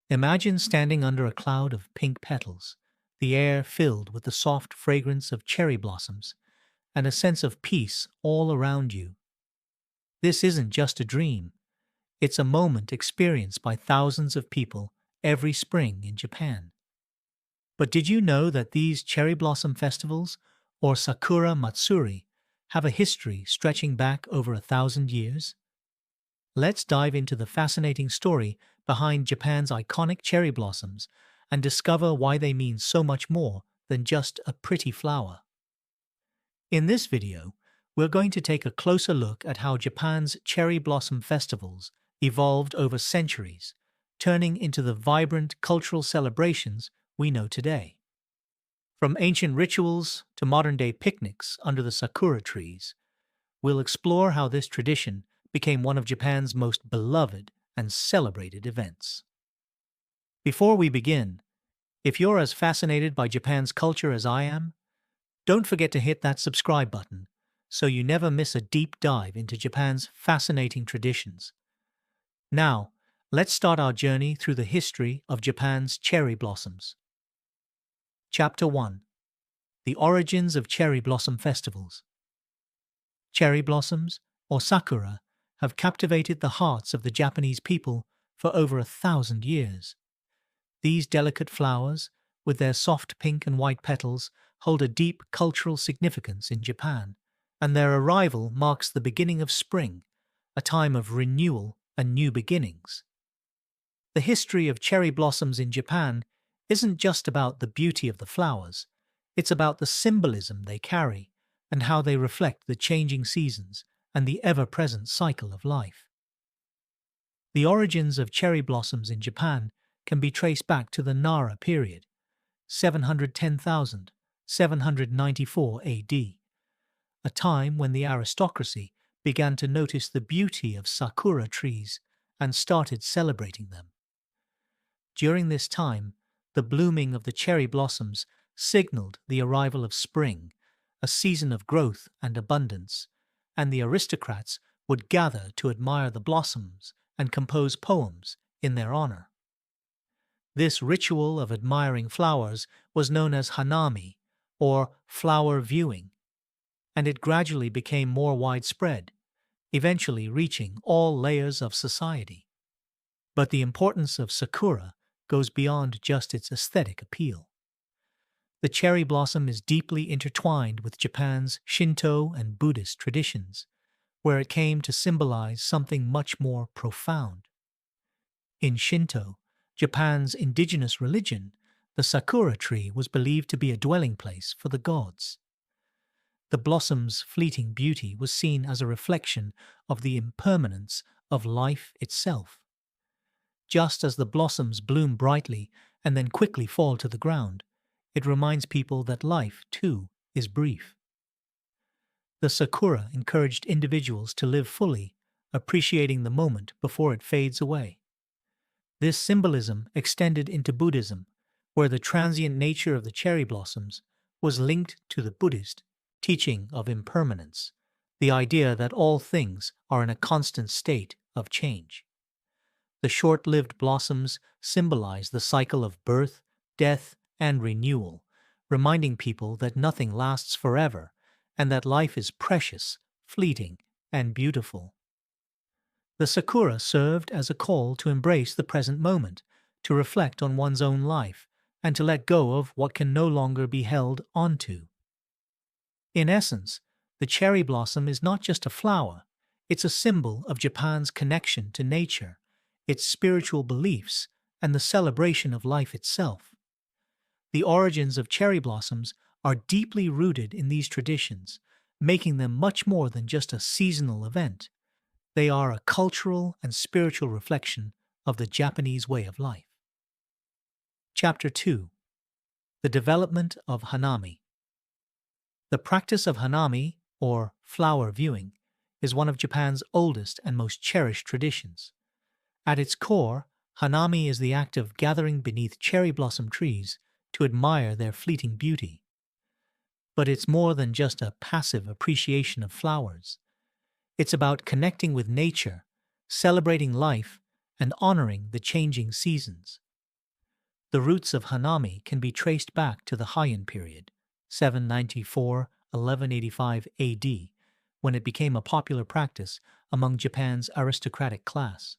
Imagine standing under a cloud of pink petals, the air filled with the soft fragrance of cherry blossoms, and a sense of peace all around you. This isn't just a dream, it's a moment experienced by thousands of people every spring in Japan. But did you know that these cherry blossom festivals, or Sakura Matsuri, have a history stretching back over 1,000 years? Let's dive into the fascinating story behind Japan's iconic cherry blossoms and discover why they mean so much more than just a pretty flower. In this video, we're going to take a closer look at how Japan's cherry blossom festivals evolved over centuries, turning into the vibrant cultural celebrations we know today. From ancient rituals to modern-day picnics under the sakura trees, we'll explore how this tradition became one of Japan's most beloved and celebrated events. Before we begin, if you're as fascinated by Japan's culture as I am, don't forget to hit that subscribe button so you never miss a deep dive into Japan's fascinating traditions. Now, let's start our journey through the history of Japan's cherry blossoms. Chapter 1. The Origins of Cherry Blossom Festivals. Cherry blossoms, or sakura, have captivated the hearts of the Japanese people for over 1,000 years. These delicate flowers, with their soft pink and white petals, hold a deep cultural significance in Japan, and their arrival marks the beginning of spring, a time of renewal and new beginnings. The history of cherry blossoms in Japan isn't just about the beauty of the flowers, it's about the symbolism they carry and how they reflect the changing seasons and the ever-present cycle of life. The origins of cherry blossoms in Japan can be traced back to the Nara period, 794 AD, a time when the aristocracy began to notice the beauty of sakura trees and started celebrating them. During this time, the blooming of the cherry blossoms signaled the arrival of spring, a season of growth and abundance, and the aristocrats would gather to admire the blossoms and compose poems in their honor. This ritual of admiring flowers was known as Hanami, or flower viewing, and it gradually became more widespread, eventually reaching all layers of society. But the importance of sakura goes beyond just its aesthetic appeal. The cherry blossom is deeply intertwined with Japan's Shinto and Buddhist traditions, where it came to symbolize something much more profound. In Shinto, Japan's indigenous religion, the sakura tree was believed to be a dwelling place for the gods. The blossom's fleeting beauty was seen as a reflection of the impermanence of life itself. Just as the blossoms bloom brightly and then quickly fall to the ground, it reminds people that life, too, is brief. The sakura encouraged individuals to live fully, appreciating the moment before it fades away. This symbolism extended into Buddhism, where the transient nature of the cherry blossoms was linked to the Buddhist teaching of impermanence, the idea that all things are in a constant state of change. The short-lived blossoms symbolize the cycle of birth, death, and renewal, reminding people that nothing lasts forever and that life is precious, fleeting, and beautiful. The sakura served as a call to embrace the present moment, to reflect on one's own life, and to let go of what can no longer be held onto. In essence, the cherry blossom is not just a flower, it's a symbol of Japan's connection to nature, its spiritual beliefs, and the celebration of life itself. The origins of cherry blossoms are deeply rooted in these traditions, making them much more than just a seasonal event. They are a cultural and spiritual reflection of the Japanese way of life. Chapter 2. The Development of Hanami. The practice of Hanami, or flower viewing, is one of Japan's oldest and most cherished traditions. At its core, Hanami is the act of gathering beneath cherry blossom trees to admire their fleeting beauty. But it's more than just a passive appreciation of flowers. It's about connecting with nature, celebrating life, and honoring the changing seasons. The roots of Hanami can be traced back to the Heian period, 794–1185 AD, when it became a popular practice among Japan's aristocratic class.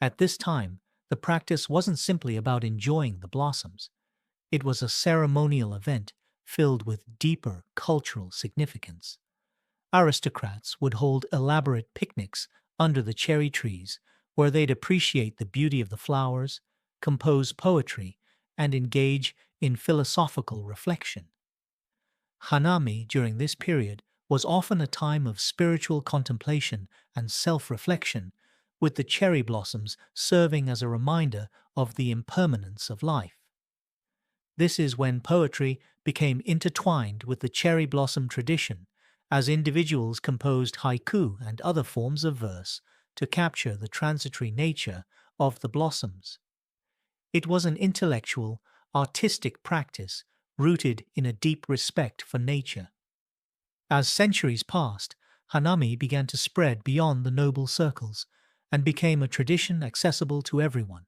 At this time, the practice wasn't simply about enjoying the blossoms. It was a ceremonial event filled with deeper cultural significance. Aristocrats would hold elaborate picnics under the cherry trees where they'd appreciate the beauty of the flowers, compose poetry, and engage in philosophical reflection. Hanami during this period was often a time of spiritual contemplation and self-reflection, with the cherry blossoms serving as a reminder of the impermanence of life. This is when poetry became intertwined with the cherry blossom tradition, as individuals composed haiku and other forms of verse to capture the transitory nature of the blossoms. It was an intellectual, artistic practice rooted in a deep respect for nature. As centuries passed, Hanami began to spread beyond the noble circles and became a tradition accessible to everyone.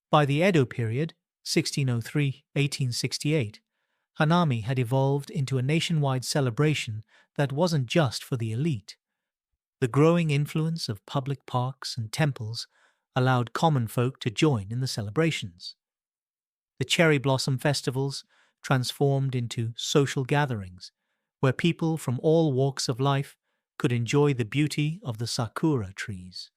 By the Edo period, 1603–1868, Hanami had evolved into a nationwide celebration that wasn't just for the elite. The growing influence of public parks and temples allowed common folk to join in the celebrations. The cherry blossom festivals transformed into social gatherings where people from all walks of life could enjoy the beauty of the sakura trees.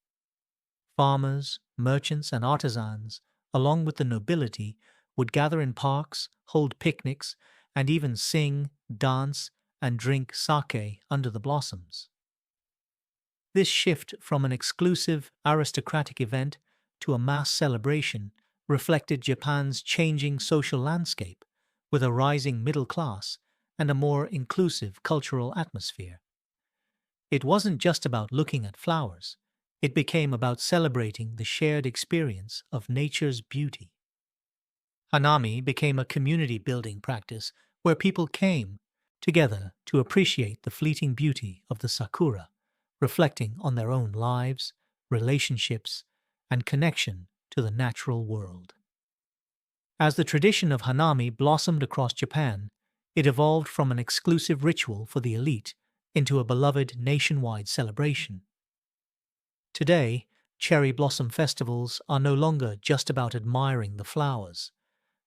Farmers, merchants, and artisans, along with the nobility, would gather in parks, hold picnics, and even sing, dance, and drink sake under the blossoms. This shift from an exclusive aristocratic event to a mass celebration reflected Japan's changing social landscape, with a rising middle class and a more inclusive cultural atmosphere. It wasn't just about looking at flowers. It became about celebrating the shared experience of nature's beauty. Hanami became a community-building practice where people came together to appreciate the fleeting beauty of the sakura, reflecting on their own lives, relationships, and connection to the natural world. As the tradition of Hanami blossomed across Japan, it evolved from an exclusive ritual for the elite into a beloved nationwide celebration. Today, cherry blossom festivals are no longer just about admiring the flowers.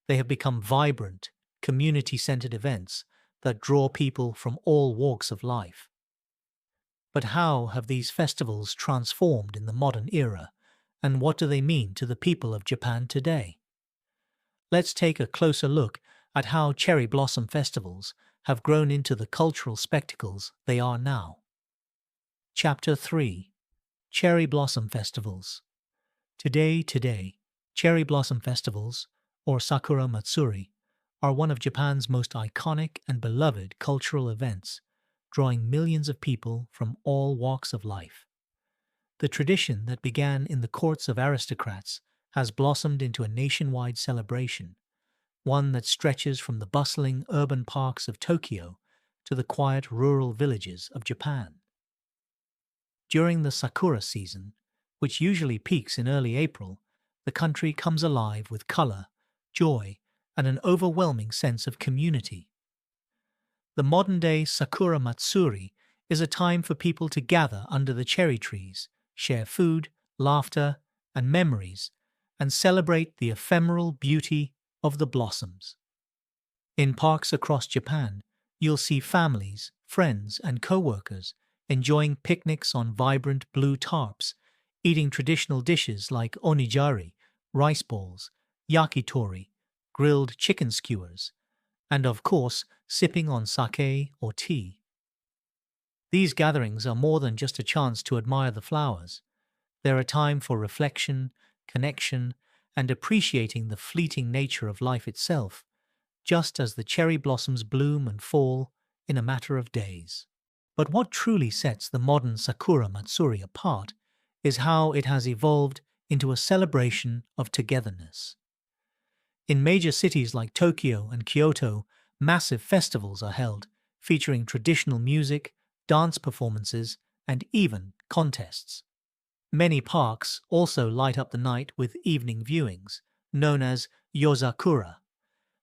They have become vibrant, community-centered events that draw people from all walks of life. But how have these festivals transformed in the modern era, and what do they mean to the people of Japan today? Let's take a closer look at how cherry blossom festivals have grown into the cultural spectacles they are now. Chapter 3. Cherry Blossom Festivals. Today, cherry blossom festivals, or Sakura Matsuri, are one of Japan's most iconic and beloved cultural events, drawing millions of people from all walks of life. The tradition that began in the courts of aristocrats has blossomed into a nationwide celebration, one that stretches from the bustling urban parks of Tokyo to the quiet rural villages of Japan. During the Sakura season, which usually peaks in early April, the country comes alive with color, joy, and an overwhelming sense of community. The modern-day Sakura Matsuri is a time for people to gather under the cherry trees, share food, laughter, and memories, and celebrate the ephemeral beauty of the blossoms. In parks across Japan, you'll see families, friends, and co-workers enjoying picnics on vibrant blue tarps, eating traditional dishes like onigiri, rice balls, yakitori, grilled chicken skewers, and of course, sipping on sake or tea. These gatherings are more than just a chance to admire the flowers. They're a time for reflection, connection, and appreciating the fleeting nature of life itself, just as the cherry blossoms bloom and fall in a matter of days. But what truly sets the modern Sakura Matsuri apart is how it has evolved into a celebration of togetherness. In major cities like Tokyo and Kyoto, massive festivals are held, featuring traditional music, dance performances, and even contests. Many parks also light up the night with evening viewings, known as Yozakura,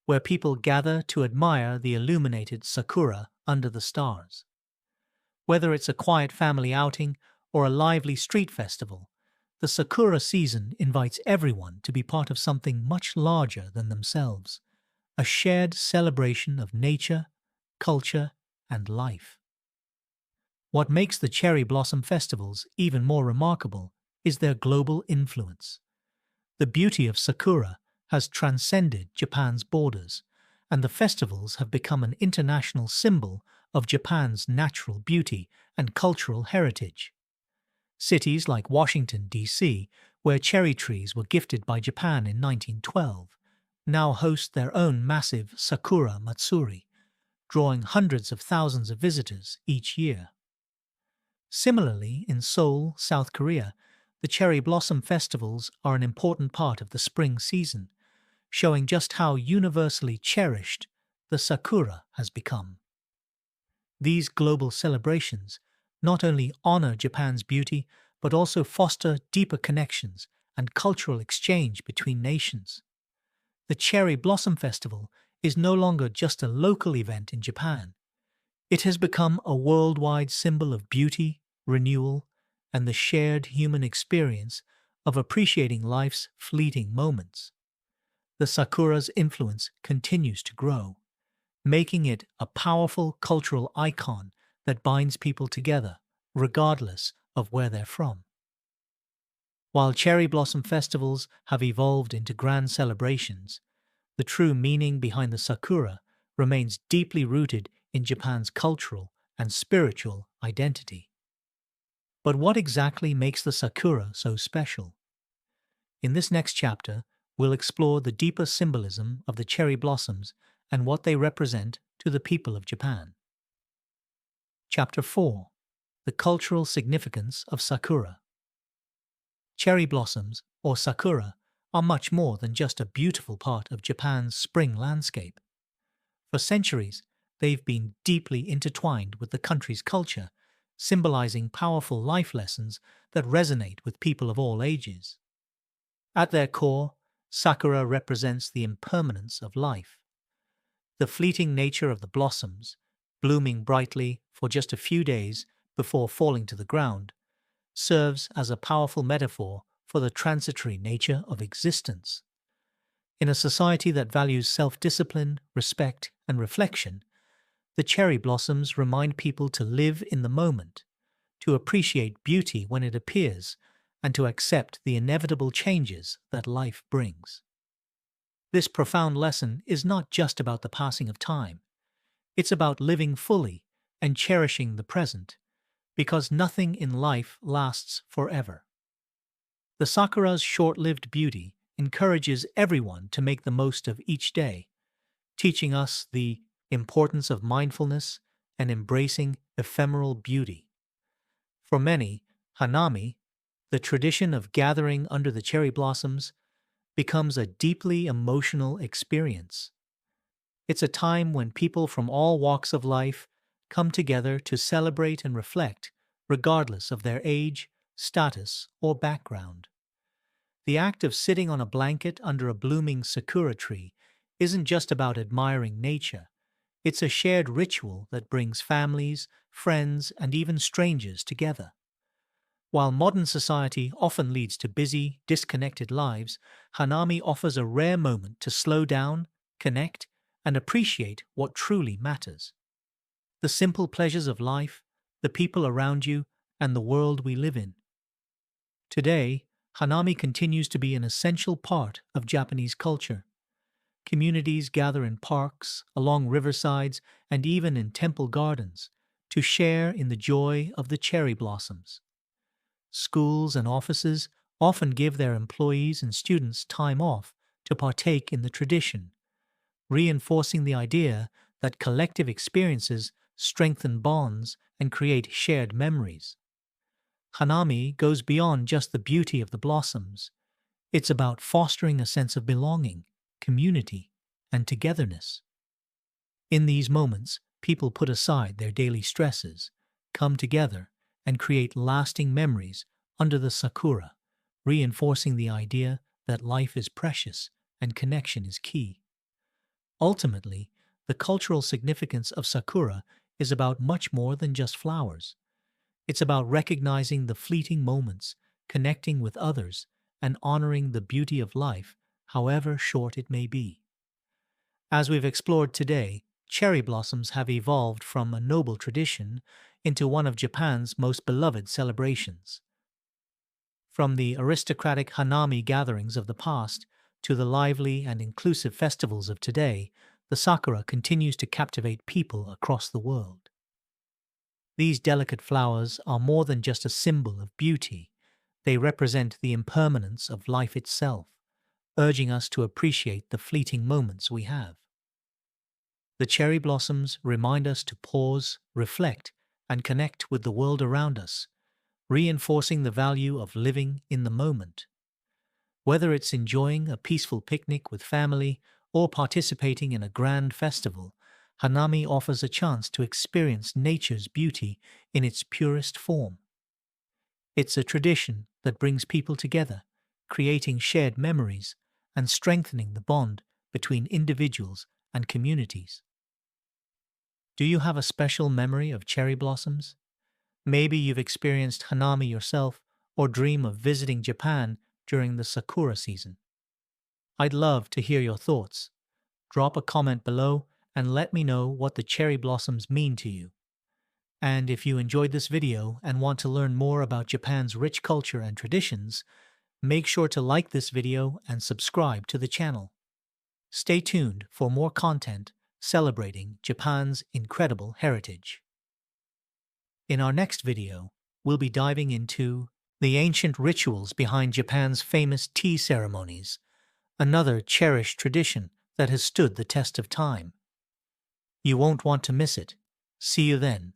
where people gather to admire the illuminated sakura under the stars. Whether it's a quiet family outing or a lively street festival, the sakura season invites everyone to be part of something much larger than themselves, a shared celebration of nature, culture, and life. What makes the cherry blossom festivals even more remarkable is their global influence. The beauty of sakura has transcended Japan's borders, and the festivals have become an international symbol of Japan's natural beauty and cultural heritage. Cities like Washington, D.C., where cherry trees were gifted by Japan in 1912, now host their own massive Sakura Matsuri, drawing hundreds of thousands of visitors each year. Similarly, in Seoul, South Korea, the cherry blossom festivals are an important part of the spring season, showing just how universally cherished the sakura has become. These global celebrations not only honor Japan's beauty, but also foster deeper connections and cultural exchange between nations. The Cherry Blossom Festival is no longer just a local event in Japan. It has become a worldwide symbol of beauty, renewal, and the shared human experience of appreciating life's fleeting moments. The sakura's influence continues to grow, making it a powerful cultural icon that binds people together, regardless of where they're from. While cherry blossom festivals have evolved into grand celebrations, the true meaning behind the sakura remains deeply rooted in Japan's cultural and spiritual identity. But what exactly makes the sakura so special? In this next chapter, we'll explore the deeper symbolism of the cherry blossoms and what they represent to the people of Japan. Chapter 4. The Cultural Significance of Sakura. Cherry blossoms, or sakura, are much more than just a beautiful part of Japan's spring landscape. For centuries, they've been deeply intertwined with the country's culture, symbolizing powerful life lessons that resonate with people of all ages. At their core, sakura represents the impermanence of life. The fleeting nature of the blossoms, blooming brightly for just a few days before falling to the ground, serves as a powerful metaphor for the transitory nature of existence. In a society that values self-discipline, respect, and reflection, the cherry blossoms remind people to live in the moment, to appreciate beauty when it appears, and to accept the inevitable changes that life brings. This profound lesson is not just about the passing of time. It's about living fully and cherishing the present, because nothing in life lasts forever. The sakura's short-lived beauty encourages everyone to make the most of each day, teaching us the importance of mindfulness and embracing ephemeral beauty. For many, Hanami, the tradition of gathering under the cherry blossoms, becomes a deeply emotional experience. It's a time when people from all walks of life come together to celebrate and reflect, regardless of their age, status, or background. The act of sitting on a blanket under a blooming sakura tree isn't just about admiring nature. It's a shared ritual that brings families, friends, and even strangers together. While modern society often leads to busy, disconnected lives, Hanami offers a rare moment to slow down, connect, and appreciate what truly matters. The simple pleasures of life, the people around you, and the world we live in. Today, Hanami continues to be an essential part of Japanese culture. Communities gather in parks, along riversides, and even in temple gardens to share in the joy of the cherry blossoms. Schools and offices often give their employees and students time off to partake in the tradition, reinforcing the idea that collective experiences strengthen bonds and create shared memories. Hanami goes beyond just the beauty of the blossoms. It's about fostering a sense of belonging, community, and togetherness. In these moments, people put aside their daily stresses, come together, and create lasting memories under the sakura, reinforcing the idea that life is precious and connection is key. Ultimately, the cultural significance of Sakura is about much more than just flowers. It's about recognizing the fleeting moments, connecting with others, and honoring the beauty of life, however short it may be. As we've explored today, cherry blossoms have evolved from a noble tradition into one of Japan's most beloved celebrations. From the aristocratic Hanami gatherings of the past to the lively and inclusive festivals of today, the sakura continues to captivate people across the world. These delicate flowers are more than just a symbol of beauty. They represent the impermanence of life itself, urging us to appreciate the fleeting moments we have. The cherry blossoms remind us to pause, reflect, and connect with the world around us, reinforcing the value of living in the moment. Whether it's enjoying a peaceful picnic with family or participating in a grand festival, Hanami offers a chance to experience nature's beauty in its purest form. It's a tradition that brings people together, creating shared memories and strengthening the bond between individuals and communities. Do you have a special memory of cherry blossoms? Maybe you've experienced Hanami yourself or dream of visiting Japan during the Sakura season. I'd love to hear your thoughts. Drop a comment below and let me know what the cherry blossoms mean to you. And if you enjoyed this video and want to learn more about Japan's rich culture and traditions, make sure to like this video and subscribe to the channel. Stay tuned for more content celebrating Japan's incredible heritage. In our next video, we'll be diving into the ancient rituals behind Japan's famous tea ceremonies, another cherished tradition that has stood the test of time. You won't want to miss it. See you then.